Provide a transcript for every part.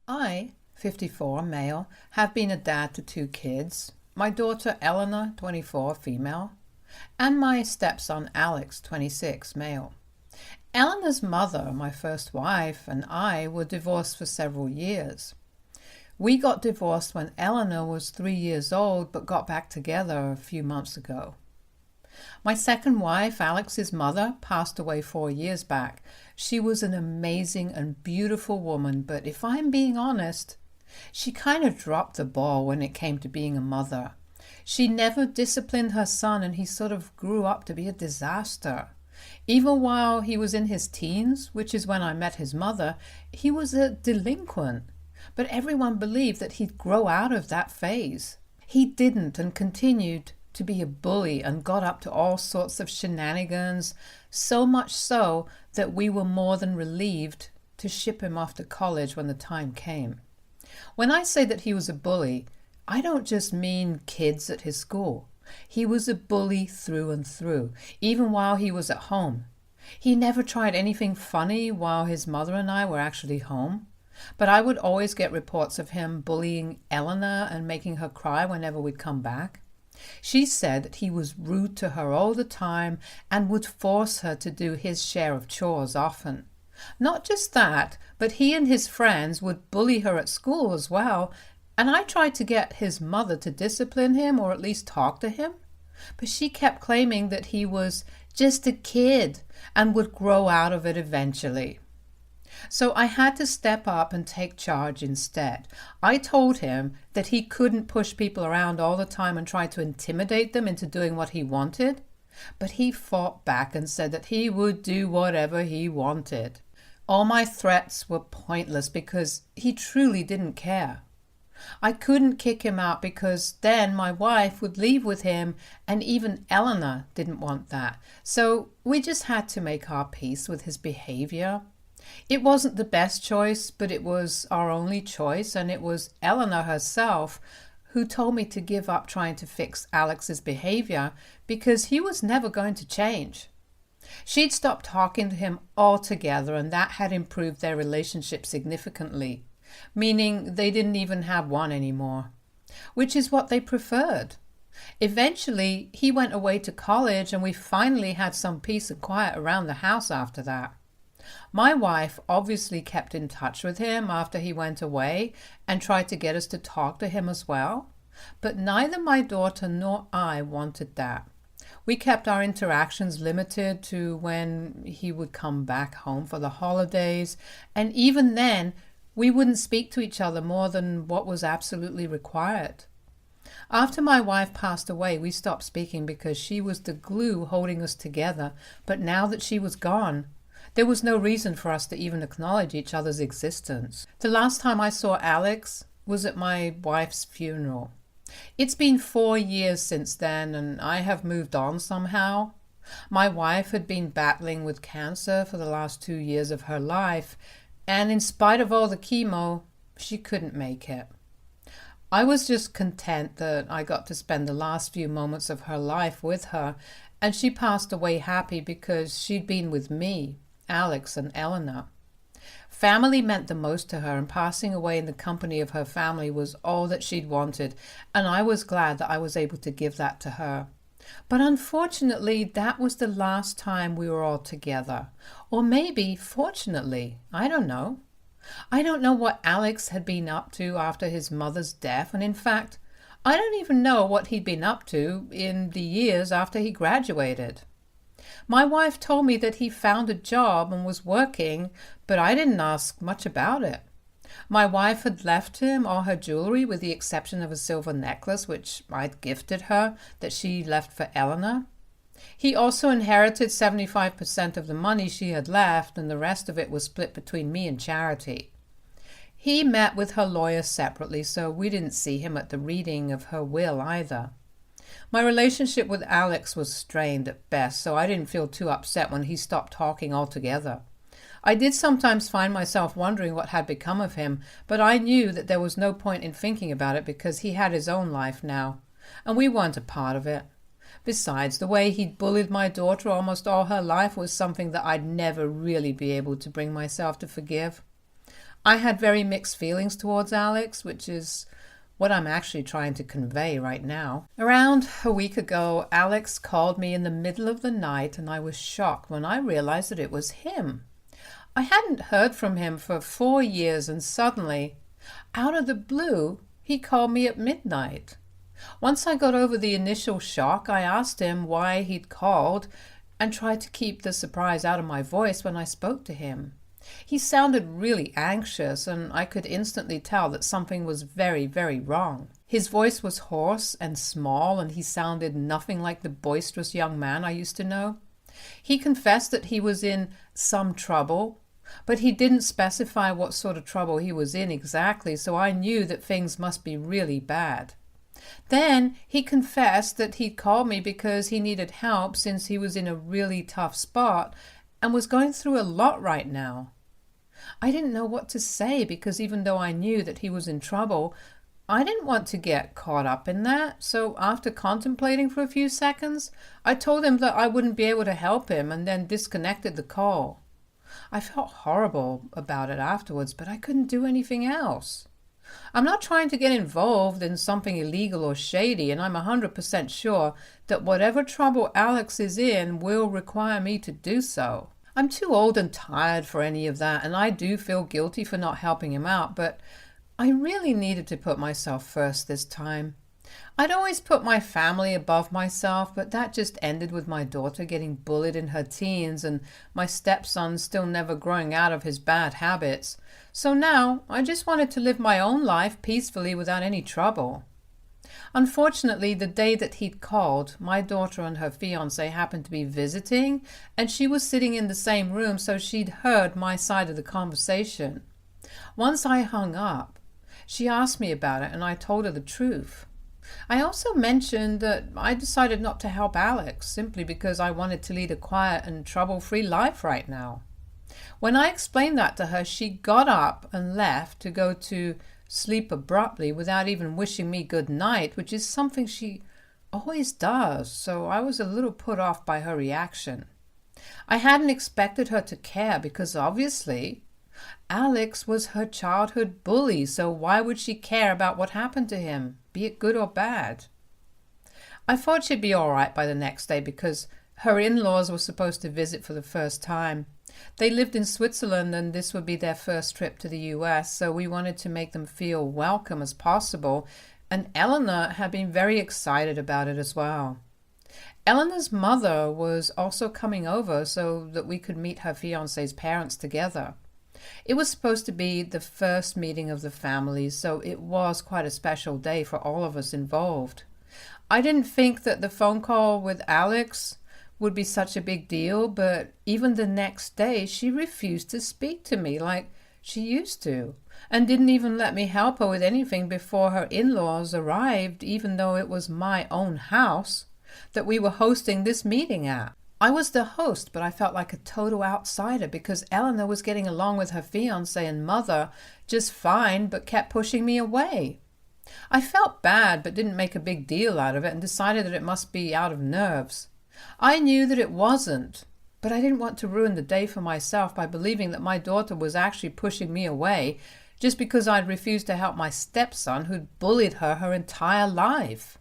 I, 54, male, have been a dad to two kids, my daughter Elena, 24, female, and my stepson Alex, 26, male. Elena's mother, my first wife, and I were divorced for several years. We got divorced when Elena was 3 years old, but got back together a few months ago. My second wife, Alex's mother, passed away 4 years back. She was an amazing and beautiful woman, but if I'm being honest, she kind of dropped the ball when it came to being a mother. She never disciplined her son, and he sort of grew up to be a disaster. Even while he was in his teens, which is when I met his mother, he was a delinquent. But everyone believed that he'd grow out of that phase. He didn't, and continued to be a bully and got up to all sorts of shenanigans, so much so that we were more than relieved to ship him off to college when the time came. When I say that he was a bully, I don't just mean kids at his school. He was a bully through and through, even while he was at home. He never tried anything funny while his mother and I were actually home, but I would always get reports of him bullying Elena and making her cry whenever we'd come back. She said that he was rude to her all the time and would force her to do his share of chores often. Not just that, but he and his friends would bully her at school as well, and I tried to get his mother to discipline him or at least talk to him, but she kept claiming that he was just a kid and would grow out of it eventually. So I had to step up and take charge instead. I told him that he couldn't push people around all the time and try to intimidate them into doing what he wanted, but he fought back and said that he would do whatever he wanted. All my threats were pointless because he truly didn't care. I couldn't kick him out because then my wife would leave with him, and even Elena didn't want that. So we just had to make our peace with his behavior. It wasn't the best choice, but it was our only choice, and it was Elena herself who told me to give up trying to fix Alex's behavior because he was never going to change. She'd stopped talking to him altogether, and that had improved their relationship significantly, meaning they didn't even have one anymore, which is what they preferred. Eventually, he went away to college, and we finally had some peace and quiet around the house after that. My wife obviously kept in touch with him after he went away and tried to get us to talk to him as well, but neither my daughter nor I wanted that. We kept our interactions limited to when he would come back home for the holidays, and even then, we wouldn't speak to each other more than what was absolutely required. After my wife passed away, we stopped speaking because she was the glue holding us together, but now that she was gone, there was no reason for us to even acknowledge each other's existence. The last time I saw Alex was at my wife's funeral. It's been 4 years since then, and I have moved on somehow. My wife had been battling with cancer for the last 2 years of her life, and in spite of all the chemo, she couldn't make it. I was just content that I got to spend the last few moments of her life with her, and she passed away happy because she'd been with me, Alex, and Elena. Family meant the most to her, and passing away in the company of her family was all that she'd wanted, and I was glad that I was able to give that to her. But unfortunately, that was the last time we were all together. Or maybe, fortunately, I don't know. I don't know what Alex had been up to after his mother's death, and in fact, I don't even know what he'd been up to in the years after he graduated. My wife told me that he found a job and was working, but I didn't ask much about it. My wife had left him all her jewelry with the exception of a silver necklace, which I'd gifted her, that she left for Elena. He also inherited 75% of the money she had left, and the rest of it was split between me and Charity. He met with her lawyer separately, so we didn't see him at the reading of her will either. My relationship with Alex was strained at best, so I didn't feel too upset when he stopped talking altogether. I did sometimes find myself wondering what had become of him, but I knew that there was no point in thinking about it because he had his own life now, and we weren't a part of it. Besides, the way he'd bullied my daughter almost all her life was something that I'd never really be able to bring myself to forgive. I had very mixed feelings towards Alex, which is what I'm actually trying to convey right now. Around a week ago, Alex called me in the middle of the night, and I was shocked when I realized that it was him. I hadn't heard from him for 4 years, and suddenly, out of the blue, he called me at midnight. Once I got over the initial shock, I asked him why he'd called and tried to keep the surprise out of my voice when I spoke to him. He sounded really anxious, and I could instantly tell that something was very, very wrong. His voice was hoarse and small, and he sounded nothing like the boisterous young man I used to know. He confessed that he was in some trouble, but he didn't specify what sort of trouble he was in exactly, so I knew that things must be really bad. Then he confessed that he'd called me because he needed help since he was in a really tough spot and was going through a lot right now. I didn't know what to say because even though I knew that he was in trouble, I didn't want to get caught up in that. So after contemplating for a few seconds, I told him that I wouldn't be able to help him and then disconnected the call. I felt horrible about it afterwards, but I couldn't do anything else. I'm not trying to get involved in something illegal or shady, and I'm 100% sure that whatever trouble Alex is in will require me to do so. I'm too old and tired for any of that, and I do feel guilty for not helping him out, but I really needed to put myself first this time. I'd always put my family above myself, but that just ended with my daughter getting bullied in her teens and my stepson still never growing out of his bad habits. So now I just wanted to live my own life peacefully without any trouble. Unfortunately, the day that he'd called, my daughter and her fiancé happened to be visiting, and she was sitting in the same room, so she'd heard my side of the conversation. Once I hung up, she asked me about it, and I told her the truth. I also mentioned that I decided not to help Alex simply because I wanted to lead a quiet and trouble-free life right now. When I explained that to her, she got up and left to go to sleep abruptly without even wishing me good night, which is something she always does, so I was a little put off by her reaction. I hadn't expected her to care because obviously Alex was her childhood bully, so why would she care about what happened to him, be it good or bad? I thought she'd be all right by the next day because her in-laws were supposed to visit for the first time. They lived in Switzerland and this would be their first trip to the US, so we wanted to make them feel welcome as possible, and Elena had been very excited about it as well. Elena's mother was also coming over so that we could meet her fiancé's parents together. It was supposed to be the first meeting of the families, so it was quite a special day for all of us involved. I didn't think that the phone call with Alex would be such a big deal, but even the next day she refused to speak to me like she used to, and didn't even let me help her with anything before her in-laws arrived, even though it was my own house that we were hosting this meeting at. I was the host, but I felt like a total outsider because Elena was getting along with her fiancé and mother just fine, but kept pushing me away. I felt bad, but didn't make a big deal out of it and decided that it must be out of nerves. I knew that it wasn't, but I didn't want to ruin the day for myself by believing that my daughter was actually pushing me away just because I'd refused to help my stepson who'd bullied her entire life.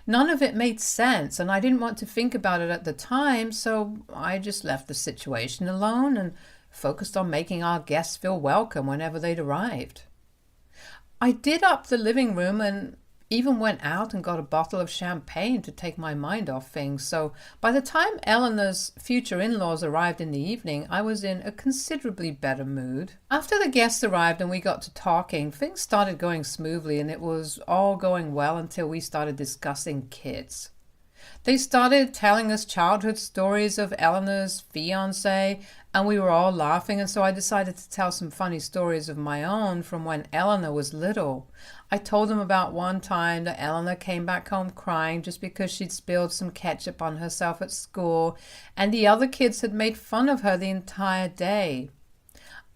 None of it made sense, and I didn't want to think about it at the time, so I just left the situation alone and focused on making our guests feel welcome whenever they'd arrived. I did up the living room and even went out and got a bottle of champagne to take my mind off things, so by the time Elena's future in-laws arrived in the evening, I was in a considerably better mood. After the guests arrived and we got to talking, things started going smoothly and it was all going well until we started discussing kids. They started telling us childhood stories of Elena's fiancé, and we were all laughing, and so I decided to tell some funny stories of my own from when Elena was little. I told them about one time that Elena came back home crying just because she'd spilled some ketchup on herself at school, and the other kids had made fun of her the entire day.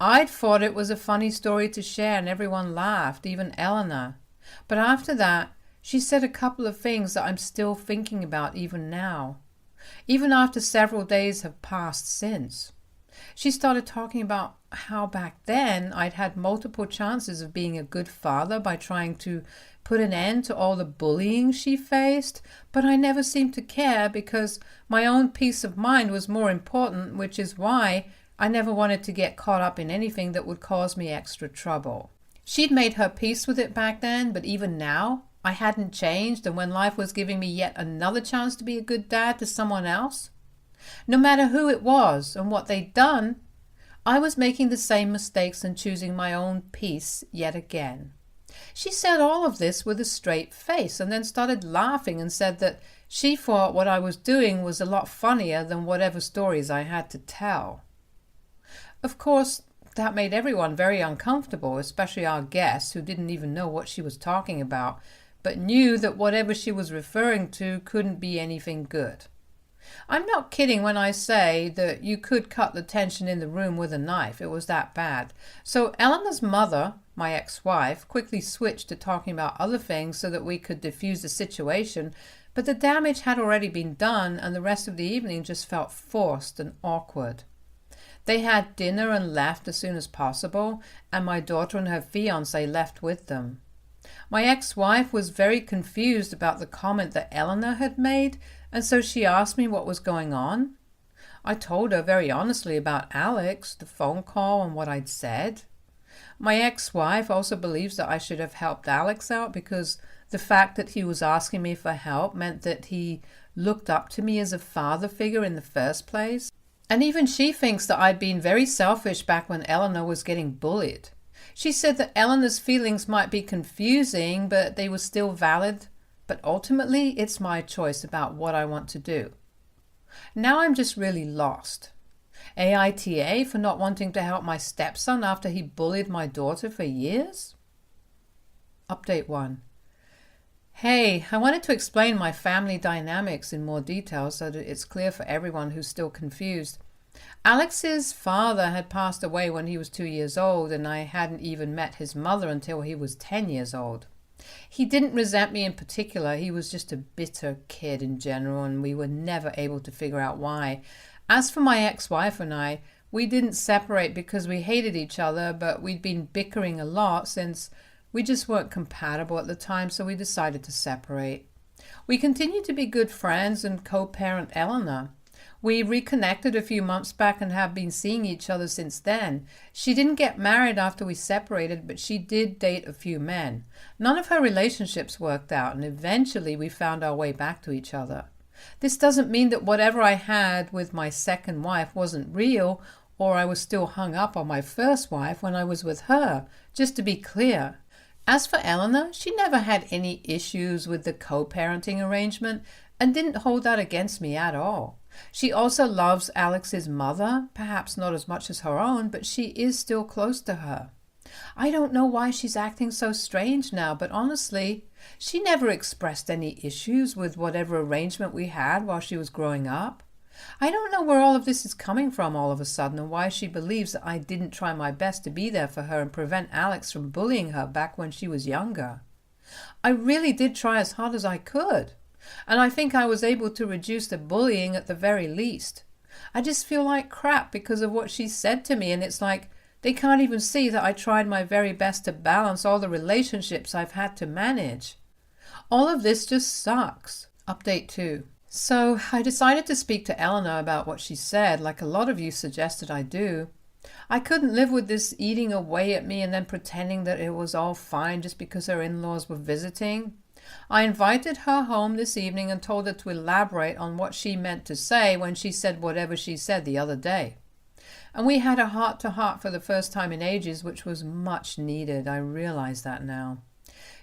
I'd thought it was a funny story to share, and everyone laughed, even Elena. But after that, she said a couple of things that I'm still thinking about even now, even after several days have passed since. She started talking about how back then I'd had multiple chances of being a good father by trying to put an end to all the bullying she faced, but I never seemed to care because my own peace of mind was more important, which is why I never wanted to get caught up in anything that would cause me extra trouble. She'd made her peace with it back then, but even now, I hadn't changed, and when life was giving me yet another chance to be a good dad to someone else, no matter who it was and what they'd done, I was making the same mistakes and choosing my own peace yet again. She said all of this with a straight face and then started laughing and said that she thought what I was doing was a lot funnier than whatever stories I had to tell. Of course, that made everyone very uncomfortable, especially our guests who didn't even know what she was talking about, but knew that whatever she was referring to couldn't be anything good. I'm not kidding when I say that you could cut the tension in the room with a knife. It was that bad. So Elena's mother, my ex-wife, quickly switched to talking about other things so that we could diffuse the situation, but the damage had already been done and the rest of the evening just felt forced and awkward. They had dinner and left as soon as possible, and my daughter and her fiancé left with them. My ex-wife was very confused about the comment that Elena had made, and so she asked me what was going on. I told her very honestly about Alex, the phone call, and what I'd said. My ex-wife also believes that I should have helped Alex out because the fact that he was asking me for help meant that he looked up to me as a father figure in the first place. And even she thinks that I'd been very selfish back when Elena was getting bullied. She said that Elena's feelings might be confusing, but they were still valid. But ultimately, it's my choice about what I want to do. Now I'm just really lost. AITA for not wanting to help my stepson after he bullied my daughter for years? Update 1. Hey, I wanted to explain my family dynamics in more detail so that it's clear for everyone who's still confused. Alex's father had passed away when he was 2 years old, and I hadn't even met his mother until he was 10 years old. He didn't resent me in particular. He was just a bitter kid in general, and we were never able to figure out why. As for my ex-wife and I, we didn't separate because we hated each other, but we'd been bickering a lot since we just weren't compatible at the time, so we decided to separate. We continued to be good friends and co-parent Elena. We reconnected a few months back and have been seeing each other since then. She didn't get married after we separated, but she did date a few men. None of her relationships worked out, and eventually we found our way back to each other. This doesn't mean that whatever I had with my second wife wasn't real, or I was still hung up on my first wife when I was with her, just to be clear. As for Elena, she never had any issues with the co-parenting arrangement and didn't hold that against me at all. She also loves Alex's mother, perhaps not as much as her own, but she is still close to her. I don't know why she's acting so strange now, but honestly, she never expressed any issues with whatever arrangement we had while she was growing up. I don't know where all of this is coming from all of a sudden and why she believes that I didn't try my best to be there for her and prevent Alex from bullying her back when she was younger. I really did try as hard as I could, and I think I was able to reduce the bullying at the very least. I just feel like crap because of what she said to me, and it's like they can't even see that I tried my very best to balance all the relationships I've had to manage. All of this just sucks. Update 2. So I decided to speak to Elena about what she said, like a lot of you suggested I do. I couldn't live with this eating away at me and then pretending that it was all fine just because her in-laws were visiting. I invited her home this evening and told her to elaborate on what she meant to say when she said whatever she said the other day. And we had a heart-to-heart for the first time in ages, which was much needed. I realize that now.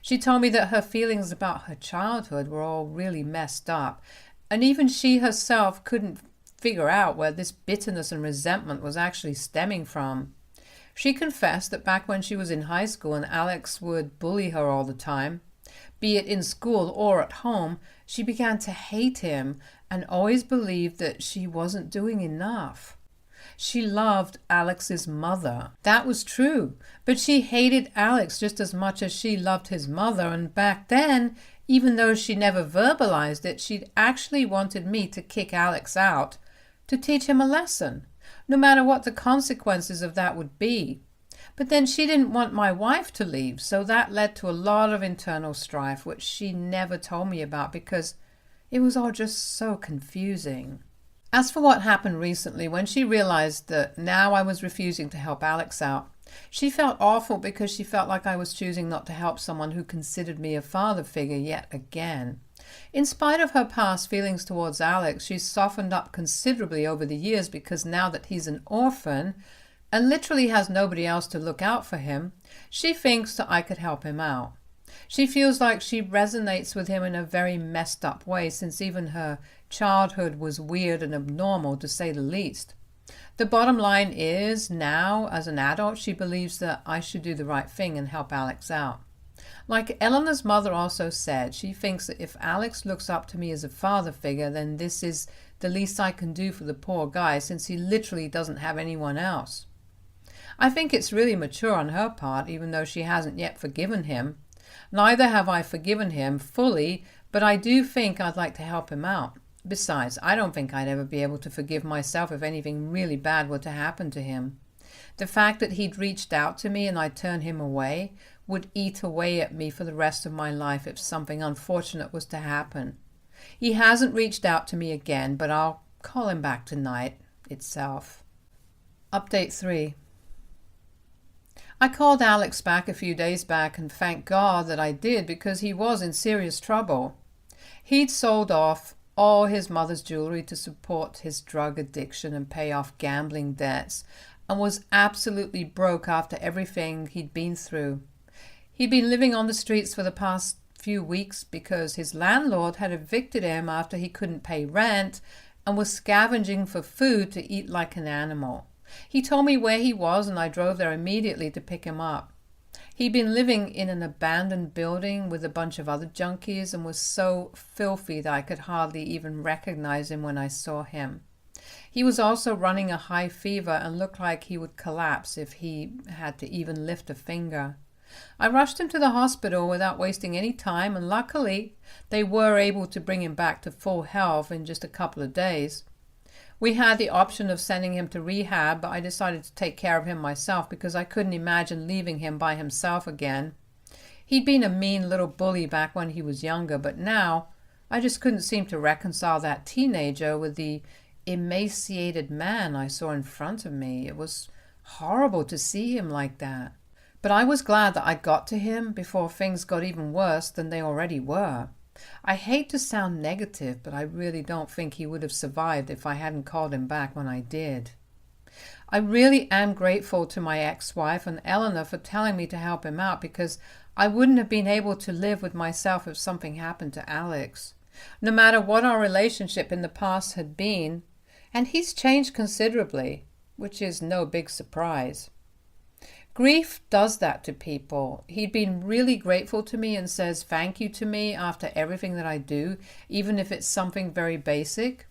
She told me that her feelings about her childhood were all really messed up, and even she herself couldn't figure out where this bitterness and resentment was actually stemming from. She confessed that back when she was in high school and Alex would bully her all the time, be it in school or at home, she began to hate him and always believed that she wasn't doing enough. She loved Alex's mother. That was true, but she hated Alex just as much as she loved his mother, and back then, even though she never verbalized it, she'd actually wanted me to kick Alex out, to teach him a lesson. no matter what the consequences of that would be. But then she didn't want my wife to leave, so that led to a lot of internal strife, which she never told me about because it was all just so confusing. As for what happened recently, when she realized that now I was refusing to help Alex out, she felt awful because she felt like I was choosing not to help someone who considered me a father figure yet again. In spite of her past feelings towards Alex, she's softened up considerably over the years because now that he's an orphan and literally has nobody else to look out for him, she thinks that I could help him out. She feels like she resonates with him in a very messed up way, since even her childhood was weird and abnormal, to say the least. The bottom line is, now, as an adult, she believes that I should do the right thing and help Alex out. Like Elena's mother also said, she thinks that if Alex looks up to me as a father figure, then this is the least I can do for the poor guy, since he literally doesn't have anyone else. I think it's really mature on her part, even though she hasn't yet forgiven him. Neither have I forgiven him fully, but I do think I'd like to help him out. Besides, I don't think I'd ever be able to forgive myself if anything really bad were to happen to him. The fact that he'd reached out to me and I'd turn him away would eat away at me for the rest of my life if something unfortunate was to happen. He hasn't reached out to me again, but I'll call him back tonight itself. Update 3. I called Alex back a few days back, and thank God that I did, because he was in serious trouble. He'd sold off all his mother's jewelry to support his drug addiction and pay off gambling debts, and was absolutely broke after everything he'd been through. He'd been living on the streets for the past few weeks because his landlord had evicted him after he couldn't pay rent and was scavenging for food to eat like an animal. He told me where he was, and I drove there immediately to pick him up. He'd been living in an abandoned building with a bunch of other junkies and was so filthy that I could hardly even recognize him when I saw him. He was also running a high fever and looked like he would collapse if he had to even lift a finger. I rushed him to the hospital without wasting any time, and luckily they were able to bring him back to full health in just a couple of days. We had the option of sending him to rehab, but I decided to take care of him myself because I couldn't imagine leaving him by himself again. He'd been a mean little bully back when he was younger, but now I just couldn't seem to reconcile that teenager with the emaciated man I saw in front of me. It was horrible to see him like that. But I was glad that I got to him before things got even worse than they already were. I hate to sound negative, but I really don't think he would have survived if I hadn't called him back when I did. I really am grateful to my ex-wife and Elena for telling me to help him out, because I wouldn't have been able to live with myself if something happened to Alex. No matter what our relationship in the past had been, and he's changed considerably, which is no big surprise. Grief does that to people. He'd been really grateful to me and says thank you to me after everything that I do, even if it's something very basic.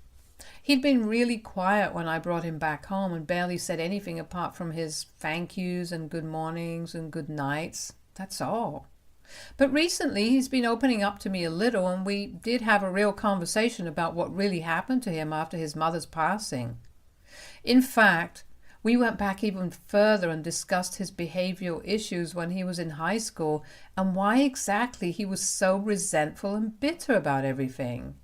He'd been really quiet when I brought him back home and barely said anything apart from his thank yous and good mornings and good nights. That's all. But recently he's been opening up to me a little, and we did have a real conversation about what really happened to him after his mother's passing. In fact, we went back even further and discussed his behavioral issues when he was in high school and why exactly he was so resentful and bitter about everything.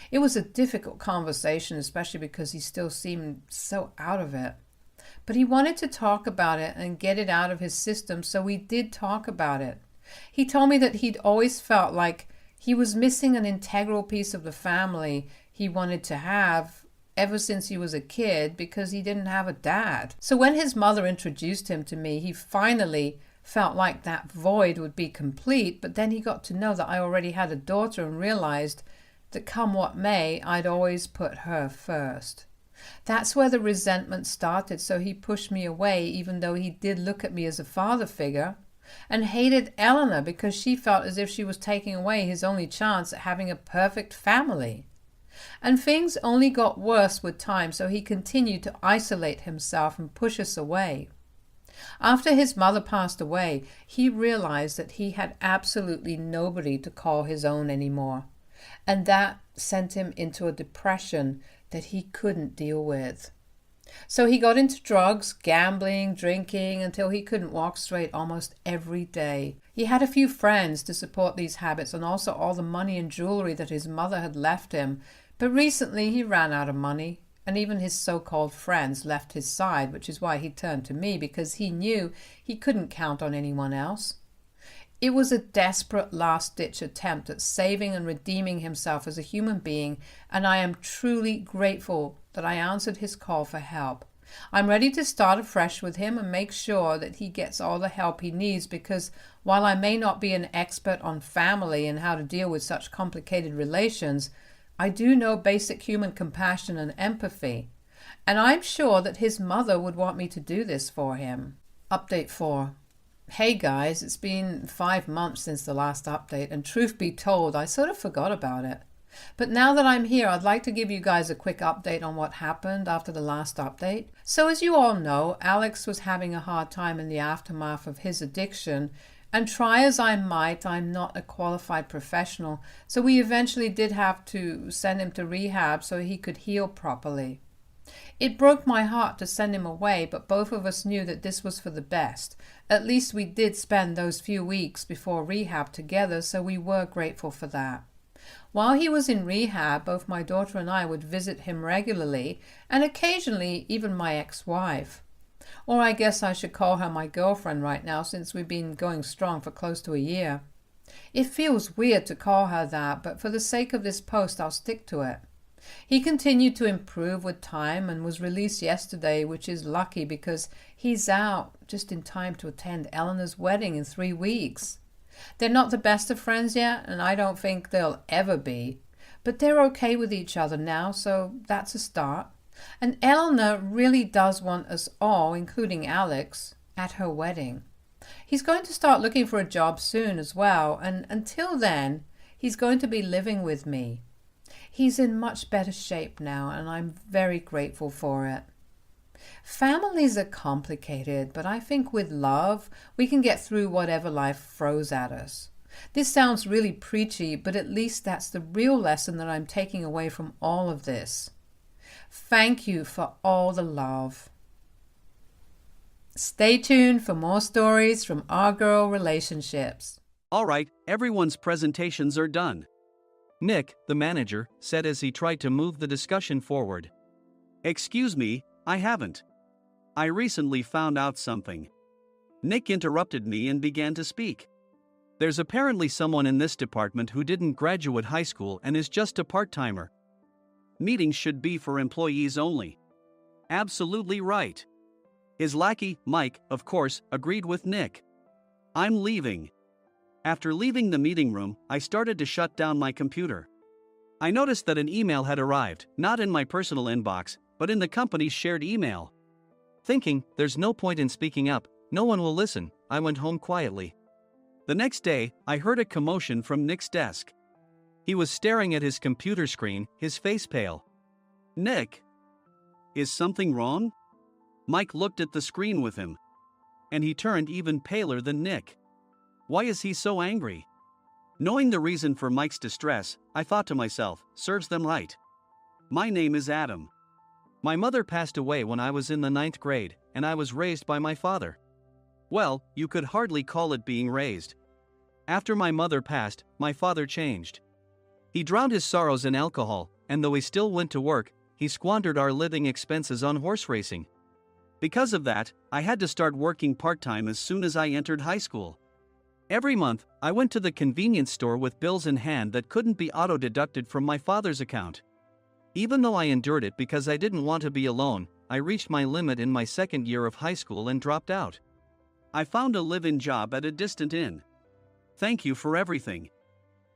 It was a difficult conversation, especially because he still seemed so out of it. But he wanted to talk about it and get it out of his system, so we did talk about it. He told me that he'd always felt like he was missing an integral piece of the family he wanted to have ever since he was a kid, because he didn't have a dad. So when his mother introduced him to me, he finally felt like that void would be complete, but then he got to know that I already had a daughter and realized that come what may, I'd always put her first. That's where the resentment started, so he pushed me away, even though he did look at me as a father figure, and hated Elena because she felt as if she was taking away his only chance at having a perfect family. And things only got worse with time, so he continued to isolate himself and push us away. After his mother passed away, he realized that he had absolutely nobody to call his own anymore, and that sent him into a depression that he couldn't deal with. So he got into drugs, gambling, drinking, until he couldn't walk straight almost every day. He had a few friends to support these habits and also all the money and jewelry that his mother had left him, but recently he ran out of money, and even his so-called friends left his side, which is why he turned to me, because he knew he couldn't count on anyone else. It was a desperate last-ditch attempt at saving and redeeming himself as a human being, and I am truly grateful that I answered his call for help. I'm ready to start afresh with him and make sure that he gets all the help he needs, because while I may not be an expert on family and how to deal with such complicated relations, I do know basic human compassion and empathy, and I'm sure that his mother would want me to do this for him. Update 4. Hey guys, it's been 5 months since the last update, and truth be told, I sort of forgot about it. But now that I'm here, I'd like to give you guys a quick update on what happened after the last update. So as you all know, Alex was having a hard time in the aftermath of his addiction, and try as I might, I'm not a qualified professional, so we eventually did have to send him to rehab so he could heal properly. It broke my heart to send him away, but both of us knew that this was for the best. At least we did spend those few weeks before rehab together, so we were grateful for that. While he was in rehab, both my daughter and I would visit him regularly, and occasionally even my ex-wife. Or I guess I should call her my girlfriend right now, since we've been going strong for close to a year. It feels weird to call her that, but for the sake of this post, I'll stick to it. He continued to improve with time and was released yesterday, which is lucky because he's out just in time to attend Elena's wedding in 3 weeks. They're not the best of friends yet, and I don't think they'll ever be, but they're okay with each other now, so that's a start. And Elena really does want us all, including Alex, at her wedding. He's going to start looking for a job soon as well, and until then, he's going to be living with me. He's in much better shape now, and I'm very grateful for it. Families are complicated, but I think with love, we can get through whatever life throws at us. This sounds really preachy, but at least that's the real lesson that I'm taking away from all of this. Thank you for all the love. Stay tuned for more stories from our girl relationships. All right, everyone's presentations are done. Nick, the manager, said as he tried to move the discussion forward. Excuse me, I haven't. I recently found out something. Nick interrupted me and began to speak. There's apparently someone in this department who didn't graduate high school and is just a part-timer. Meetings should be for employees only. Absolutely right. His lackey, Mike, of course, agreed with Nick. I'm leaving. After leaving the meeting room, I started to shut down my computer. I noticed that an email had arrived, not in my personal inbox, but in the company's shared email. Thinking, there's no point in speaking up, no one will listen, I went home quietly. The next day, I heard a commotion from Nick's desk. He was staring at his computer screen, his face pale. Nick? Is something wrong? Mike looked at the screen with him. And he turned even paler than Nick. Why is he so angry? Knowing the reason for Mike's distress, I thought to myself, serves them right. My name is Adam. My mother passed away when I was in the 9th grade, and I was raised by my father. Well, you could hardly call it being raised. After my mother passed, my father changed. He drowned his sorrows in alcohol, and though he still went to work, he squandered our living expenses on horse racing. Because of that, I had to start working part-time as soon as I entered high school. Every month, I went to the convenience store with bills in hand that couldn't be auto-deducted from my father's account. Even though I endured it because I didn't want to be alone, I reached my limit in my 2nd year of high school and dropped out. I found a live-in job at a distant inn. Thank you for everything.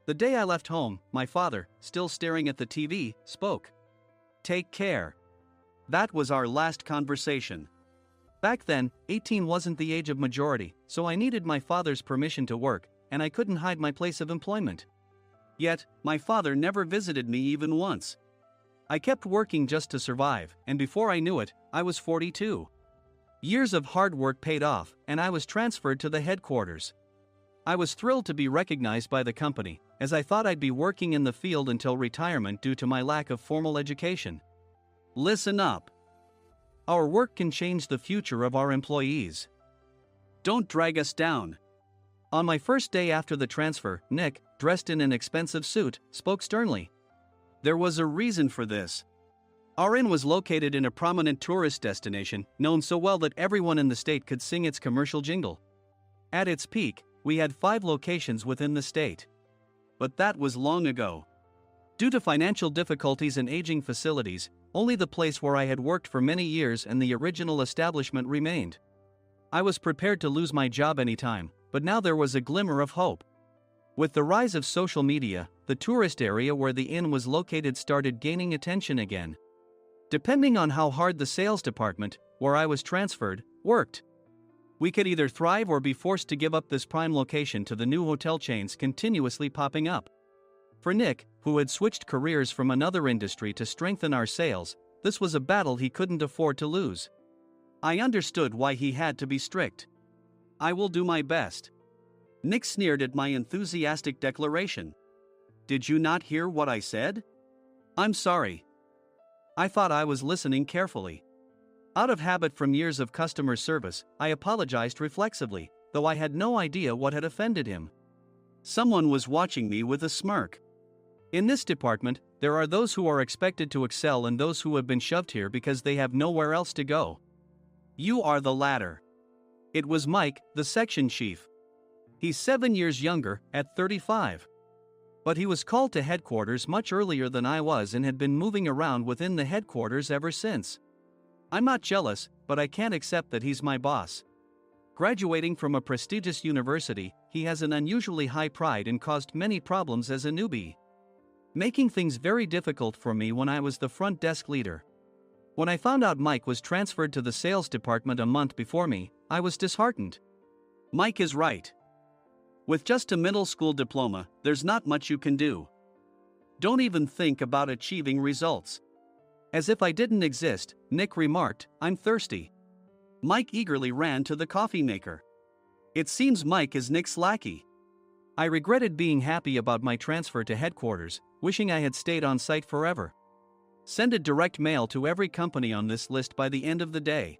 The day I left home, my father, still staring at the TV, spoke. Take care. That was our last conversation. Back then, 18 wasn't the age of majority, so I needed my father's permission to work, and I couldn't hide my place of employment. Yet, my father never visited me even once. I kept working just to survive, and before I knew it, I was 42. Years of hard work paid off, and I was transferred to the headquarters. I was thrilled to be recognized by the company, as I thought I'd be working in the field until retirement due to my lack of formal education. Listen up. Our work can change the future of our employees. Don't drag us down. On my first day after the transfer, Nick, dressed in an expensive suit, spoke sternly. There was a reason for this. Our inn was located in a prominent tourist destination, known so well that everyone in the state could sing its commercial jingle. At its peak, we had 5 locations within the state. But that was long ago. Due to financial difficulties and aging facilities, only the place where I had worked for many years and the original establishment remained. I was prepared to lose my job anytime, but now there was a glimmer of hope. With the rise of social media, the tourist area where the inn was located started gaining attention again. Depending on how hard the sales department, where I was transferred, worked, we could either thrive or be forced to give up this prime location to the new hotel chains continuously popping up. For Nick, who had switched careers from another industry to strengthen our sales, this was a battle he couldn't afford to lose. I understood why he had to be strict. I will do my best. Nick sneered at my enthusiastic declaration. Did you not hear what I said? I'm sorry. I thought I was listening carefully. Out of habit from years of customer service, I apologized reflexively, though I had no idea what had offended him. Someone was watching me with a smirk. In this department, there are those who are expected to excel and those who have been shoved here because they have nowhere else to go. You are the latter. It was Mike, the section chief. He's 7 years younger, at 35. But he was called to headquarters much earlier than I was and had been moving around within the headquarters ever since. I'm not jealous, but I can't accept that he's my boss. Graduating from a prestigious university, he has an unusually high pride and caused many problems as a newbie, making things very difficult for me when I was the front desk leader. When I found out Mike was transferred to the sales department a month before me, I was disheartened. Mike is right. With just a middle school diploma, there's not much you can do. Don't even think about achieving results. As if I didn't exist, Nick remarked, I'm thirsty. Mike eagerly ran to the coffee maker. It seems Mike is Nick's lackey. I regretted being happy about my transfer to headquarters, wishing I had stayed on site forever. Send a direct mail to every company on this list by the end of the day.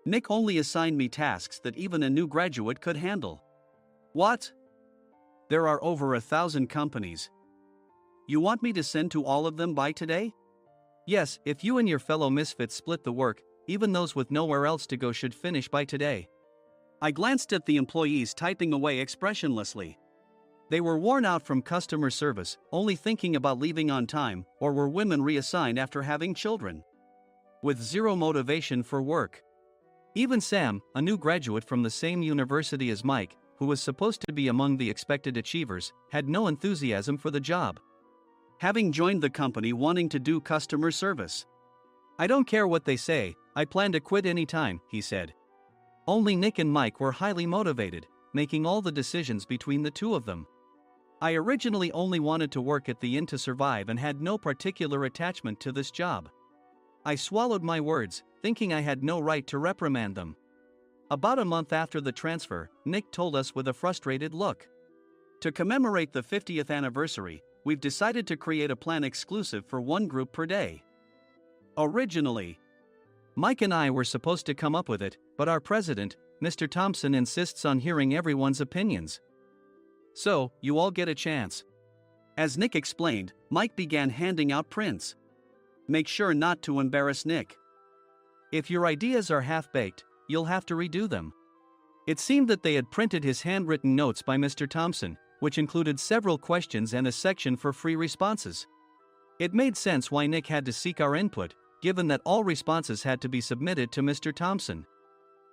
Nick only assigned me tasks that even a new graduate could handle. What? There are over 1,000 companies. You want me to send to all of them by today? Yes, if you and your fellow misfits split the work, even those with nowhere else to go should finish by today. I glanced at the employees typing away expressionlessly. They were worn out from customer service, only thinking about leaving on time, or were women reassigned after having children, with zero motivation for work. Even Sam, a new graduate from the same university as Mike, who was supposed to be among the expected achievers, had no enthusiasm for the job, having joined the company wanting to do customer service. I don't care what they say, I plan to quit anytime, he said. Only Nick and Mike were highly motivated, making all the decisions between the two of them. I originally only wanted to work at the inn to survive and had no particular attachment to this job. I swallowed my words, thinking I had no right to reprimand them. About a month after the transfer, Nick told us with a frustrated look. To commemorate the 50th anniversary, we've decided to create a plan exclusive for one group per day. Originally, Mike and I were supposed to come up with it, but our president, Mr. Thompson, insists on hearing everyone's opinions. So, you all get a chance. As Nick explained, Mike began handing out prints. Make sure not to embarrass Nick. If your ideas are half-baked, you'll have to redo them. It seemed that they had printed his handwritten notes by Mr. Thompson, which included several questions and a section for free responses. It made sense why Nick had to seek our input, given that all responses had to be submitted to Mr. Thompson.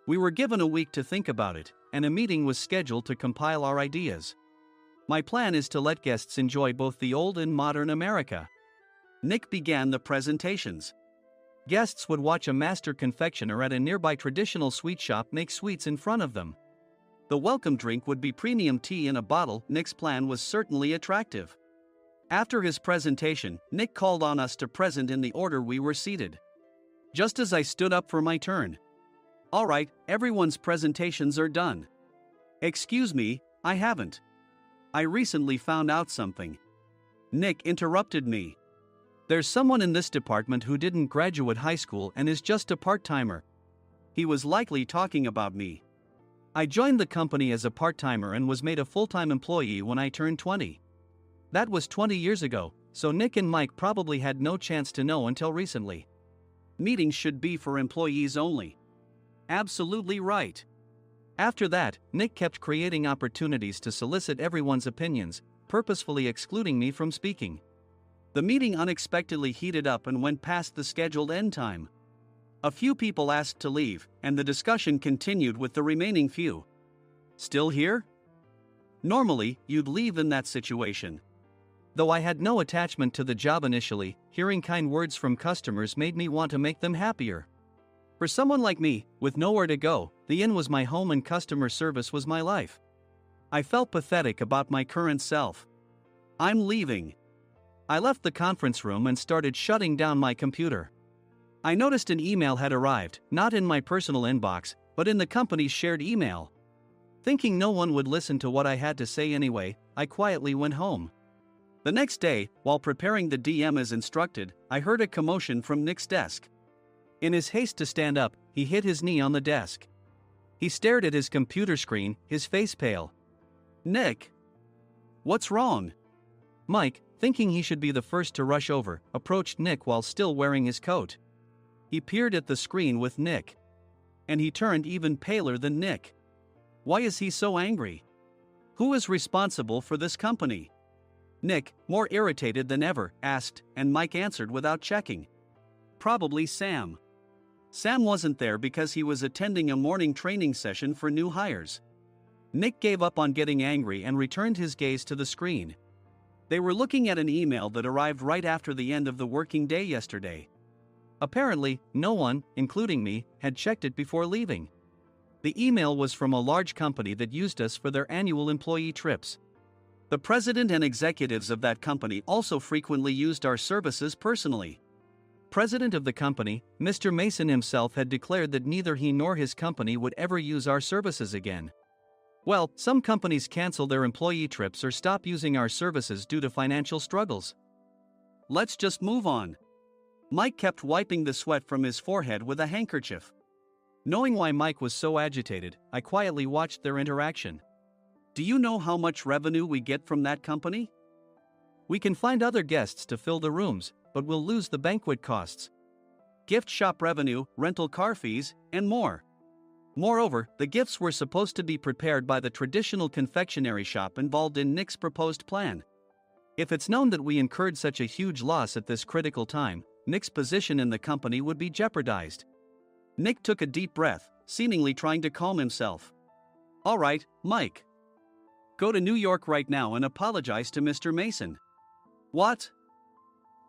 We were given a week to think about it, and a meeting was scheduled to compile our ideas. My plan is to let guests enjoy both the old and modern America. Nick began the presentations. Guests would watch a master confectioner at a nearby traditional sweet shop make sweets in front of them. The welcome drink would be premium tea in a bottle. Nick's plan was certainly attractive. After his presentation, Nick called on us to present in the order we were seated. Just as I stood up for my turn. All right, everyone's presentations are done. Excuse me, I haven't. I recently found out something. Nick interrupted me. There's someone in this department who didn't graduate high school and is just a part-timer. He was likely talking about me. I joined the company as a part-timer and was made a full-time employee when I turned 20. That was 20 years ago, so Nick and Mike probably had no chance to know until recently. Meetings should be for employees only. Absolutely right. After that, Nick kept creating opportunities to solicit everyone's opinions, purposefully excluding me from speaking. The meeting unexpectedly heated up and went past the scheduled end time. A few people asked to leave, and the discussion continued with the remaining few. Still here? Normally, you'd leave in that situation. Though I had no attachment to the job initially, hearing kind words from customers made me want to make them happier. For someone like me, with nowhere to go, the inn was my home and customer service was my life. I felt pathetic about my current self. I'm leaving. I left the conference room and started shutting down my computer. I noticed an email had arrived, not in my personal inbox, but in the company's shared email. Thinking no one would listen to what I had to say anyway, I quietly went home. The next day, while preparing the DM as instructed, I heard a commotion from Nick's desk. In his haste to stand up, he hit his knee on the desk. He stared at his computer screen, his face pale. Nick! What's wrong? Mike, thinking he should be the first to rush over, approached Nick while still wearing his coat. He peered at the screen with Nick. And he turned even paler than Nick. Why is he so angry? Who is responsible for this company? Nick, more irritated than ever, asked, and Mike answered without checking. Probably Sam. Sam wasn't there because he was attending a morning training session for new hires. Nick gave up on getting angry and returned his gaze to the screen. They were looking at an email that arrived right after the end of the working day yesterday. Apparently, no one, including me, had checked it before leaving. The email was from a large company that used us for their annual employee trips. The president and executives of that company also frequently used our services personally. President of the company, Mr. Mason himself had declared that neither he nor his company would ever use our services again. Well, some companies cancel their employee trips or stop using our services due to financial struggles. Let's just move on. Mike kept wiping the sweat from his forehead with a handkerchief. Knowing why Mike was so agitated, I quietly watched their interaction. Do you know how much revenue we get from that company? We can find other guests to fill the rooms, but we'll lose the banquet costs, gift shop revenue, rental car fees, and more. Moreover, the gifts were supposed to be prepared by the traditional confectionery shop involved in Nick's proposed plan. If it's known that we incurred such a huge loss at this critical time, Nick's position in the company would be jeopardized. Nick took a deep breath, seemingly trying to calm himself. All right, Mike. Go to New York right now and apologize to Mr. Mason. What?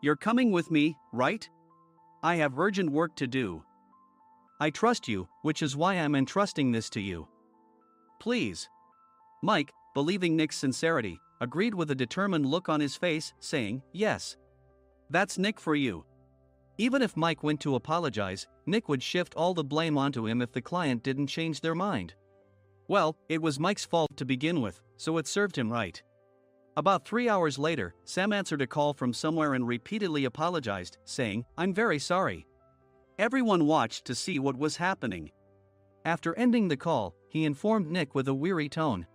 You're coming with me, right? I have urgent work to do. I trust you, which is why I'm entrusting this to you. Please. Mike, believing Nick's sincerity, agreed with a determined look on his face, saying, yes. That's Nick for you. Even if Mike went to apologize, Nick would shift all the blame onto him if the client didn't change their mind. Well, it was Mike's fault to begin with, so it served him right. About 3 hours later, Sam answered a call from somewhere and repeatedly apologized, saying, I'm very sorry. Everyone watched to see what was happening. After ending the call, he informed Nick with a weary tone.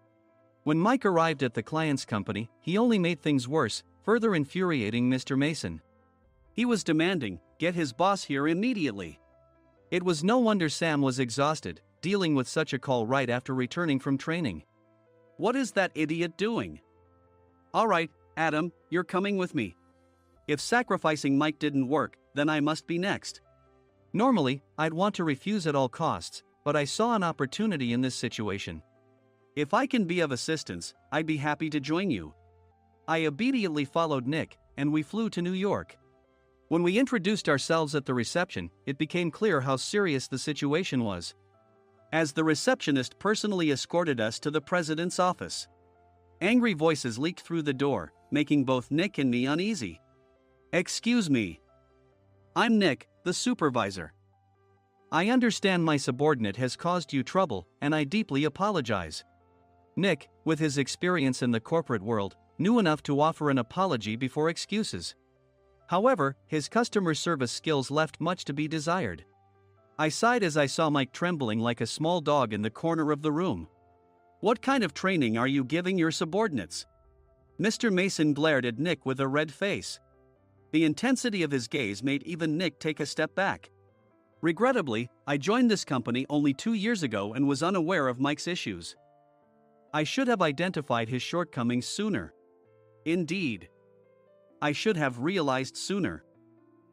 When Mike arrived at the client's company, he only made things worse, further infuriating Mr. Mason. He was demanding, get his boss here immediately. It was no wonder Sam was exhausted, dealing with such a call right after returning from training. What is that idiot doing? All right, Adam, you're coming with me. If sacrificing Mike didn't work, then I must be next. Normally, I'd want to refuse at all costs, but I saw an opportunity in this situation. If I can be of assistance, I'd be happy to join you. I obediently followed Nick, and we flew to New York. When we introduced ourselves at the reception, it became clear how serious the situation was, as the receptionist personally escorted us to the president's office. Angry voices leaked through the door, making both Nick and me uneasy. Excuse me. I'm Nick, the supervisor. I understand my subordinate has caused you trouble, and I deeply apologize. Nick, with his experience in the corporate world, knew enough to offer an apology before excuses. However, his customer service skills left much to be desired. I sighed as I saw Mike trembling like a small dog in the corner of the room. "What kind of training are you giving your subordinates?" Mr. Mason glared at Nick with a red face. The intensity of his gaze made even Nick take a step back. Regrettably, I joined this company only 2 years ago and was unaware of Mike's issues. I should have identified his shortcomings sooner. Indeed, I should have realized sooner.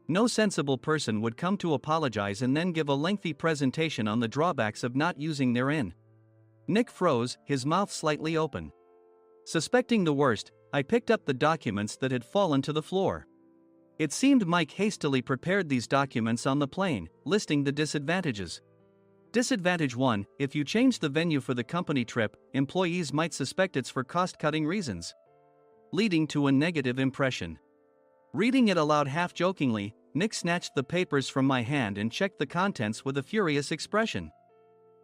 No sensible person would come to apologize and then give a lengthy presentation on the drawbacks of not using their in. Nick froze, his mouth slightly open. Suspecting the worst, I picked up the documents that had fallen to the floor. It seemed Mike hastily prepared these documents on the plane, listing the disadvantages. Disadvantage 1: if you change the venue for the company trip, employees might suspect it's for cost-cutting reasons, leading to a negative impression. Reading it aloud half-jokingly, Nick snatched the papers from my hand and checked the contents with a furious expression.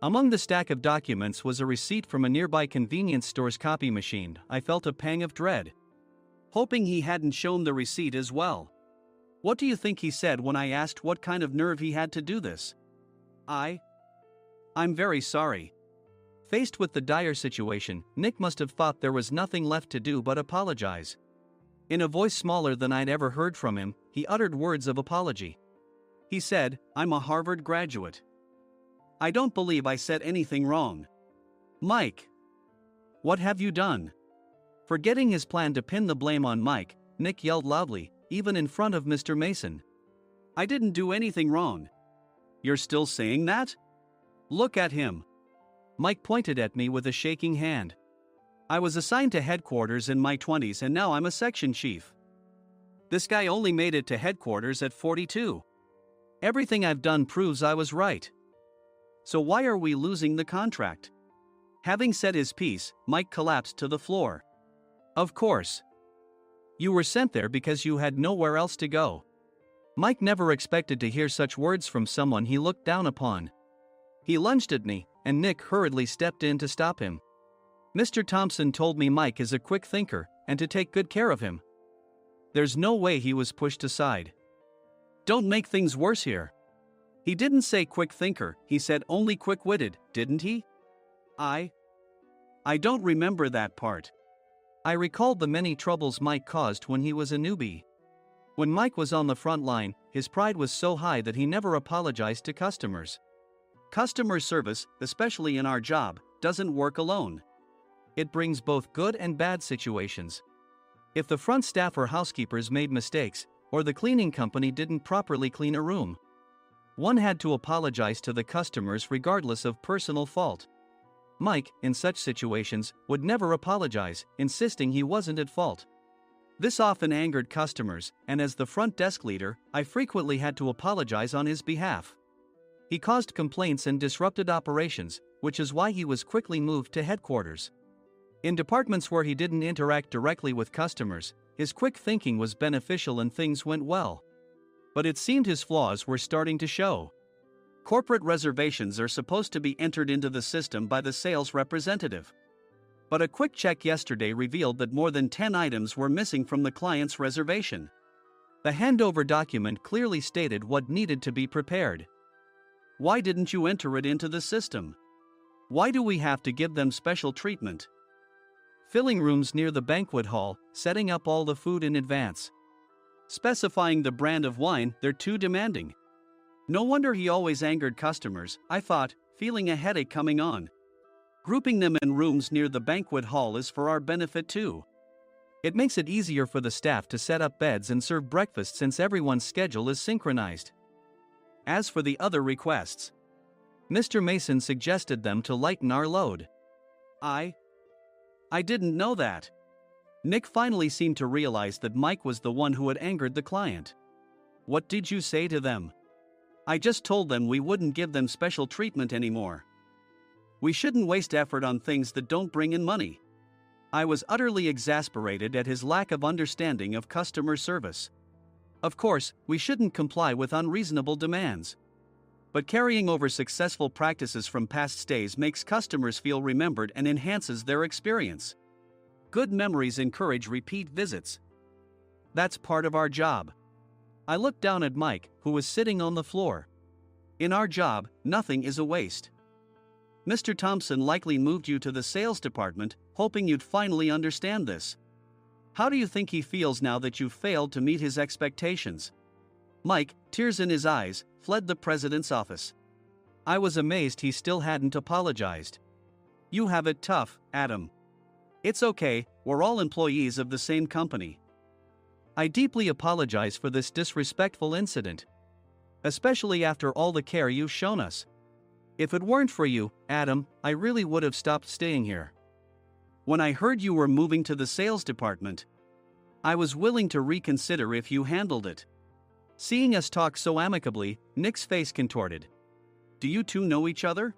Among the stack of documents was a receipt from a nearby convenience store's copy machine. I felt a pang of dread, hoping he hadn't shown the receipt as well. What do you think he said when I asked what kind of nerve he had to do this? I'm very sorry. Faced with the dire situation, Nick must have thought there was nothing left to do but apologize. In a voice smaller than I'd ever heard from him, he uttered words of apology. He said, "I'm a Harvard graduate. I don't believe I said anything wrong." "Mike, what have you done?" Forgetting his plan to pin the blame on Mike, Nick yelled loudly, even in front of Mr. Mason. "I didn't do anything wrong." "You're still saying that? Look at him." Mike pointed at me with a shaking hand. "I was assigned to headquarters in my 20s and now I'm a section chief. This guy only made it to headquarters at 42. Everything I've done proves I was right. So why are we losing the contract?" Having said his piece, Mike collapsed to the floor. "Of course. You were sent there because you had nowhere else to go." Mike never expected to hear such words from someone he looked down upon. He lunged at me, and Nick hurriedly stepped in to stop him. "Mr. Thompson told me Mike is a quick thinker, and to take good care of him." There's no way he was pushed aside. "Don't make things worse here." "He didn't say quick thinker, he said only quick-witted, didn't he?" I don't remember that part." I recalled the many troubles Mike caused when he was a newbie. When Mike was on the front line, his pride was so high that he never apologized to customers. Customer service, especially in our job, doesn't work alone. It brings both good and bad situations. If the front staff or housekeepers made mistakes, or the cleaning company didn't properly clean a room, one had to apologize to the customers regardless of personal fault. Mike, in such situations, would never apologize, insisting he wasn't at fault. This often angered customers, and as the front desk leader, I frequently had to apologize on his behalf. He caused complaints and disrupted operations, which is why he was quickly moved to headquarters. In departments where he didn't interact directly with customers, his quick thinking was beneficial and things went well. But it seemed his flaws were starting to show. Corporate reservations are supposed to be entered into the system by the sales representative. But a quick check yesterday revealed that more than 10 items were missing from the client's reservation. The handover document clearly stated what needed to be prepared. Why didn't you enter it into the system? Why do we have to give them special treatment? Filling rooms near the banquet hall, setting up all the food in advance. Specifying the brand of wine, they're too demanding. No wonder he always angered customers, I thought, feeling a headache coming on. Grouping them in rooms near the banquet hall is for our benefit too. It makes it easier for the staff to set up beds and serve breakfast since everyone's schedule is synchronized. As for the other requests, Mr. Mason suggested them to lighten our load. I didn't know that. Nick finally seemed to realize that Mike was the one who had angered the client. What did you say to them? I just told them we wouldn't give them special treatment anymore. We shouldn't waste effort on things that don't bring in money. I was utterly exasperated at his lack of understanding of customer service. Of course, we shouldn't comply with unreasonable demands. But carrying over successful practices from past stays makes customers feel remembered and enhances their experience. Good memories encourage repeat visits. That's part of our job. I looked down at Mike, who was sitting on the floor. In our job, nothing is a waste. Mr. Thompson likely moved you to the sales department, hoping you'd finally understand this. How do you think he feels now that you've failed to meet his expectations? Mike, tears in his eyes, fled the president's office. I was amazed he still hadn't apologized. You have it tough, Adam. It's okay, we're all employees of the same company. I deeply apologize for this disrespectful incident. Especially after all the care you've shown us. If it weren't for you, Adam, I really would have stopped staying here. When I heard you were moving to the sales department, I was willing to reconsider if you handled it. Seeing us talk so amicably, Nick's face contorted. Do you two know each other?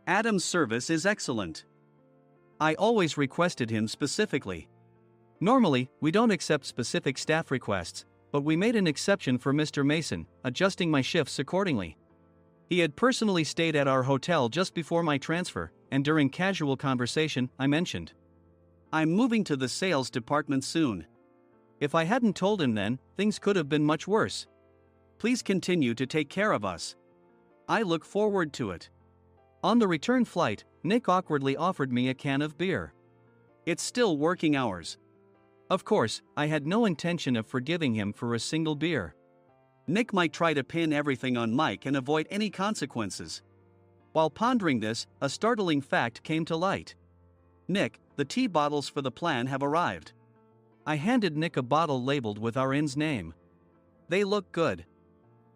Adam's service is excellent. I always requested him specifically. Normally, we don't accept specific staff requests, but we made an exception for Mr. Mason, adjusting my shifts accordingly. He had personally stayed at our hotel just before my transfer, and during casual conversation, I mentioned, I'm moving to the sales department soon. If I hadn't told him then, things could have been much worse. Please continue to take care of us. I look forward to it. On the return flight, Nick awkwardly offered me a can of beer. It's still working hours. Of course, I had no intention of forgiving him for a single beer. Nick might try to pin everything on Mike and avoid any consequences. While pondering this, a startling fact came to light. Nick, the tea bottles for the plan have arrived. I handed Nick a bottle labeled with our inn's name. They look good.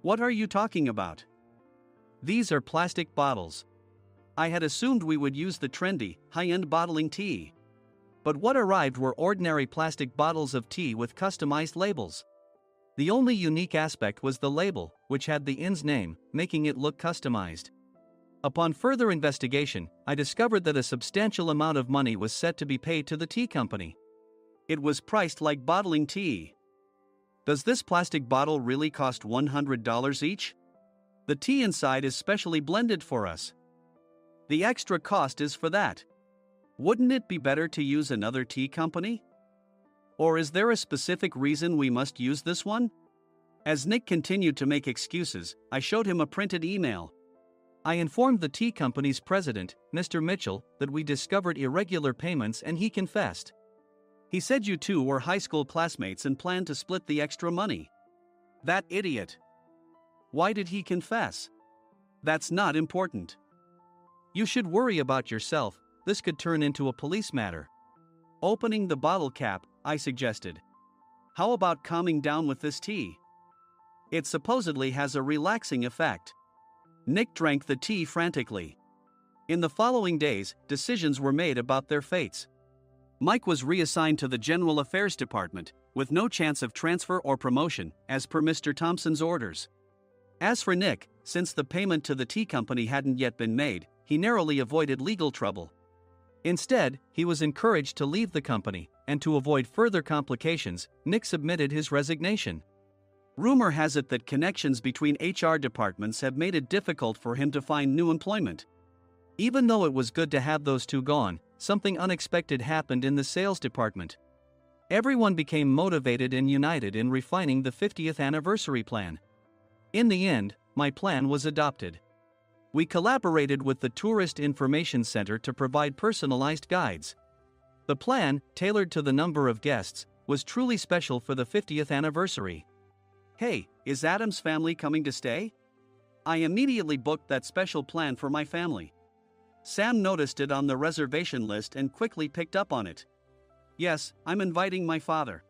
What are you talking about? These are plastic bottles. I had assumed we would use the trendy, high-end bottling tea. But what arrived were ordinary plastic bottles of tea with customized labels. The only unique aspect was the label, which had the inn's name, making it look customized. Upon further investigation, I discovered that a substantial amount of money was set to be paid to the tea company. It was priced like bottling tea. Does this plastic bottle really cost $100 each? The tea inside is specially blended for us. The extra cost is for that. Wouldn't it be better to use another tea company? Or is there a specific reason we must use this one? As Nick continued to make excuses, I showed him a printed email. I informed the tea company's president, Mr. Mitchell, that we discovered irregular payments and he confessed. He said you two were high school classmates and planned to split the extra money. That idiot. Why did he confess? That's not important. You should worry about yourself, this could turn into a police matter. Opening the bottle cap, I suggested. How about calming down with this tea? It supposedly has a relaxing effect. Nick drank the tea frantically. In the following days, decisions were made about their fates. Mike was reassigned to the General Affairs Department, with no chance of transfer or promotion, as per Mr. Thompson's orders. As for Nick, since the payment to the tea company hadn't yet been made, he narrowly avoided legal trouble. Instead, he was encouraged to leave the company, and to avoid further complications, Nick submitted his resignation. Rumor has it that connections between HR departments have made it difficult for him to find new employment. Even though it was good to have those two gone, something unexpected happened in the sales department. Everyone became motivated and united in refining the 50th anniversary plan. In the end, my plan was adopted. We collaborated with the Tourist Information Center to provide personalized guides. The plan, tailored to the number of guests, was truly special for the 50th anniversary. Hey, is Adam's family coming to stay? I immediately booked that special plan for my family. Sam noticed it on the reservation list and quickly picked up on it. Yes, I'm inviting my father.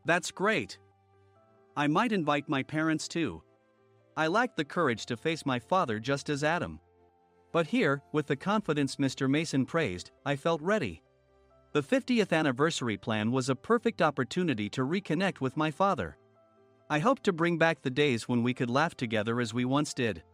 That's great. I might invite my parents too. I lacked the courage to face my father just as Adam. But here, with the confidence Mr. Mason praised, I felt ready. The 50th anniversary plan was a perfect opportunity to reconnect with my father. I hoped to bring back the days when we could laugh together as we once did.